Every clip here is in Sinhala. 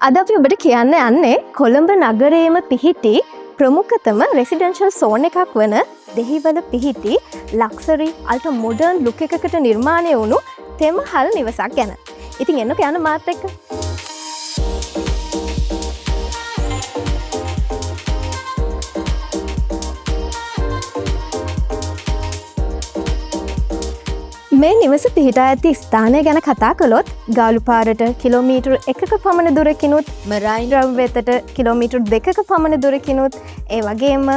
අද අපි ඔබට කියන්න යන්නේ කොළඹ නගරයේම පිහිටි ප්‍රමුඛතම රෙසිඩෙන්ෂල් සෝන් එකක් වන දෙහිවල පිහිටි ලක්සරි අල්ට්‍රා මොඩර්න් ලුක් එකකට නිර්මාණය වුණු තෙමහල් නිවසක් ගැන. ඉතින් එන්නකෝ යන්න මාත් එක්ක. මේ නිවස පිහිටා ඇති ස්ථානය ගැන කතා කළොත් ගාලු පාරට කිලෝමීටර් 1ක පමණ දුරකිනුත් මරයින් රම් වෙතට කිලෝමීටර් 2ක පමණ දුරකිනුත් ඒ වගේම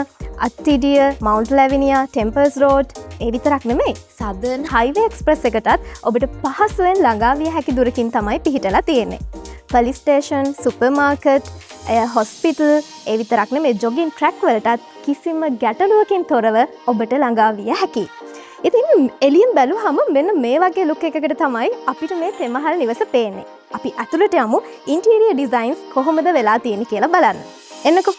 අත්තිඩිය මවුන්ට් ලැවිනියා ටෙම්පල්ස් රෝඩ් ඒ විතරක් නෙමෙයි සදර්න් හයිවේ එක්ස්ප්‍රස් එකටත් ඔබට පහසුවෙන් ළඟා විය හැකි දුරකින් තමයි පිහිටලා තියෙන්නේ. Police station, super market, hospital ඒ විතරක් නෙමෙයි ජොගින් ට්‍රැක් වලටත් කිසිම ගැටලුවකින් තොරව ඔබට ළඟා විය හැකියි. ඉතින් එළියෙන් බැලුවහම මෙන්න මේ වගේ ලුක් එකකට තමයි අපිට මේ තෙමහල් නිවස පේන්නේ. අපි ඇතුළට යමු ඉන්ටීරියර් ඩිසයින්ස් කොහොමද වෙලා තියෙන්නේ කියලා බලන්න. එන්නකෝ.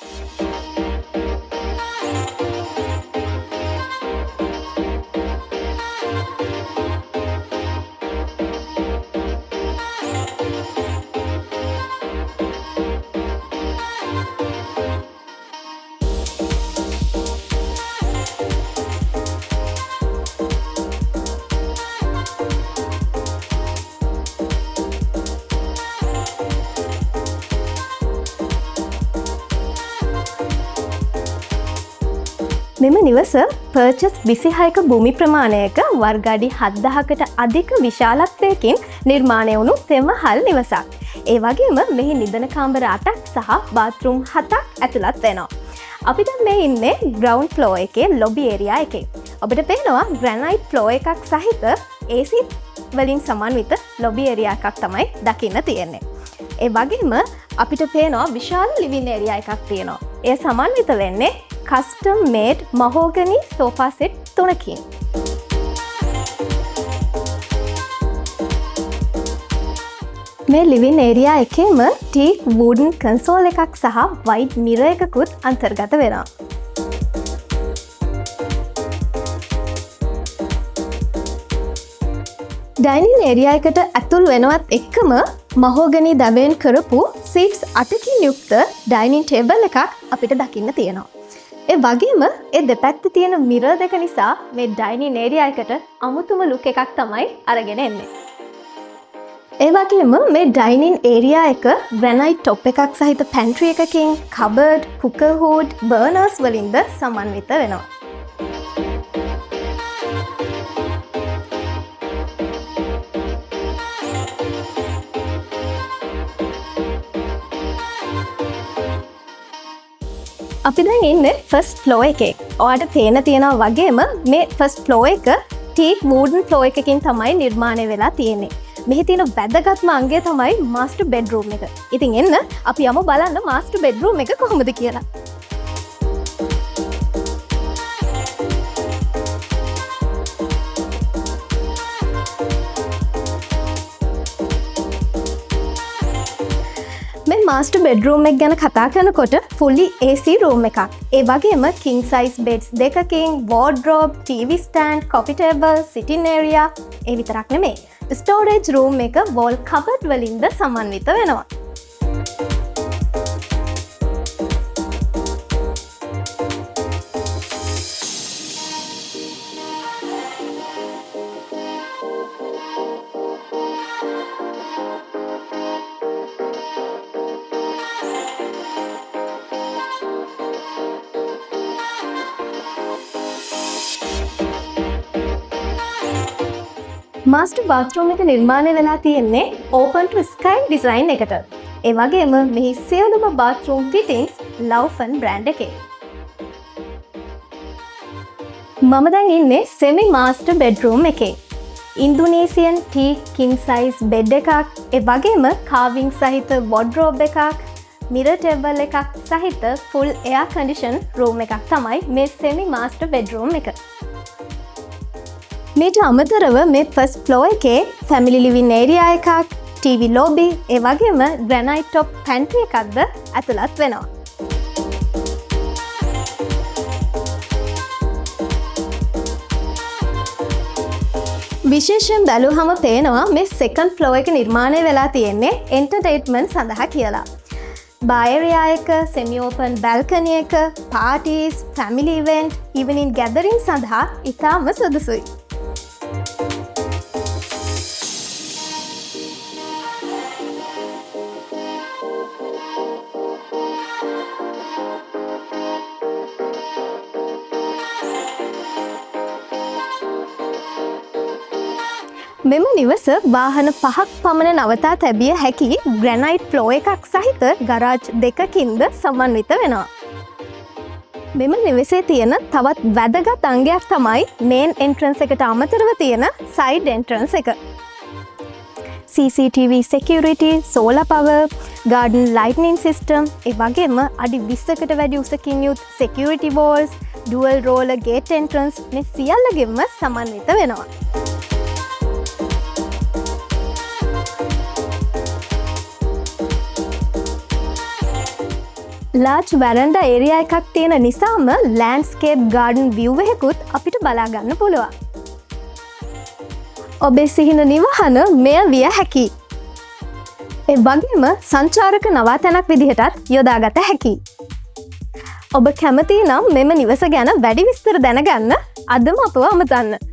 මෙම නිවස පර්චස් 26ක භූමි ප්‍රමාණයක වර්ග අඩි 7000කට අධික විශාලත්වයකින් නිර්මාණය වුණු තෙමහල් නිවසක්. ඒ වගේම මෙහි නිදන කාමර 8ක් සහ බාත්රූම් 7ක් ඇතුළත් වෙනවා. අපි දැන් මේ ඉන්නේ ග්‍රවුන්ඩ් ෆ්ලෝර් එකේ ලොබි ඒරියා එකේ. ඔබට පේනවා ග්‍රැනයිට් ෆ්ලෝර් එකක් සහිත AC වලින් සමන්විත ලොබි ඒරියා එකක් තමයි දකින්න තියෙන්නේ. ඒ වගේම අපිට පේනවා විශාල ලිවිං ඒරියා එකක් තියෙනවා. එය සමන්විත වෙන්නේ කස්ටම් මේඩ් මහෝගනි සෝෆා සෙට් 3කින්. මේ ලිවින් ඒරියා එකේම ටීක් වුඩන් කන්සෝල් එකක් සහ වයිඩ් මිරර් එකකුත් අන්තර්ගත වෙනවා. ඩයිනින් ඒරියා එකට ඇතුල් වෙනවත් එක්කම මහෝගනි දවයෙන් කරපු සීට්ස් 8කින් යුක්ත ඩයිනින් ටේබල් එකක් අපිට දකින්න තියෙනවා. ඒ වගේම ඒ දෙපැත්තේ තියෙන මිරර් දෙක නිසා මේ ඩයිනින් ඒරියා එකට අමුතුම ලුක් එකක් තමයි අරගෙන එන්නේ. ඒ වගේම මේ ඩයිනින් ඒරියා එක ග්‍රැනයිට් টොප් එකක් සහිත පැන්ට්‍රි එකකින් කබඩ්, කුකර් හූඩ්, බර්නර්ස් වලින්ද සමන්විත වෙනවා. අපි දැන් ඉන්නේ ෆස්ට් ෆ්ලෝර් එකේ. ඔයාලට පේන තියෙනවා වගේම මේ ෆස්ට් ෆ්ලෝර් එක ටීක් වුඩන් ෆ්ලෝර් එකකින් තමයි නිර්මාණය වෙලා තියෙන්නේ. මෙහි තියෙන වැදගත්ම අංගය තමයි මාස්ටර් බෙඩ්රූම් එක. ඉතින් එන්න අපි යමු බලන්න මාස්ටර් බෙඩ්රූම් එක කොහොමද කියලා. මාස්ටර් බෙඩ්රූම් එක ගැන කතා කරනකොට fully AC room එකක්. ඒ වගේම king size beds දෙකකින් wardrobe, TV stand, coffee table, sitting area ඒ විතරක් නෙමෙයි. storage room එක wall cupboard වලින්ද සමන්විත වෙනවා. මාස්ටර් බාත්රූම් එක නිර්මාණය වෙලා තියෙන්නේ open to sky ඩිසයින් එකට. ඒ වගේම මෙහි සියලුම බාත්රූම් ෆිටින්ග්ස් ලව්ෆන් බ්‍රෑන්ඩ් එකේ. මම දැන් ඉන්නේ semi master bedroom එකේ. ඉන්දුනීසියන් ටීක් king size bed එකක්, ඒ වගේම carving සහිත wardrobe එකක්, mirror table එකක් සහිත full air condition room එකක් තමයි මේ semi master bedroom එක. මේට අමතරව මේ ෆස්ට් ෆ්ලෝර් එකේ ෆැමිලි ලිවින් ඒරියා එකක්, TV ලොබි, ඒ වගේම ග්‍රැනයිට් টොප් පැන්ට්‍රි එකක්ද ඇතුළත් වෙනවා. විශේෂයෙන් බැලුවහම පේනවා මේ සෙකන්ඩ් ෆ්ලෝර් එක නිර්මාණය වෙලා තියෙන්නේ එන්ටර්ටේන්මන්ට් සඳහා කියලා. බයරයා එක, සෙමි ඕපන් බැල්කනි එක, පාටිස්, ෆැමිලි ඉවෙන්ට්, ඉවනින් ගැදරින් සඳහා ඉතාම සුදුසුයි. මෙම නිවස වාහන 5ක් පමණ නවතා තැබිය හැකි ග්‍රැනයිට් ෆ්ලෝ එකක් සහිත ගරාජ් 2කින්ද සමන්විත වෙනවා. මෙම නිවසේ තියෙන තවත් වැදගත් අංගයක් තමයි මේන් එන්ට්‍රන්ස් එකට අමතරව තියෙන සයිඩ් එන්ට්‍රන්ස් එක. CCTV security, solar power, garden lightning system, ඒ වගේම අඩි 20කට වැඩි උසකින් යුත් security walls, dual roller gate entrance මේ සියල්ලගෙන්ම සමන්විත වෙනවා. ලාර්ජ් වැරන්ඩා ඒරියා එකක් තියෙන නිසාම ලෑන්ඩ්ස්කේප් ගාඩන් view එකකුත් අපිට බලා ගන්න පුළුවන්. ඔබේ සිහින නිවහන මෙය විය හැකියි. ඒ වගේම සංචාරක නවාතැනක් විදිහටත් යොදාගත හැකියි. ඔබ කැමති නම් මෙම නිවස ගැන වැඩි විස්තර දැනගන්න අදම අපව අමතන්න.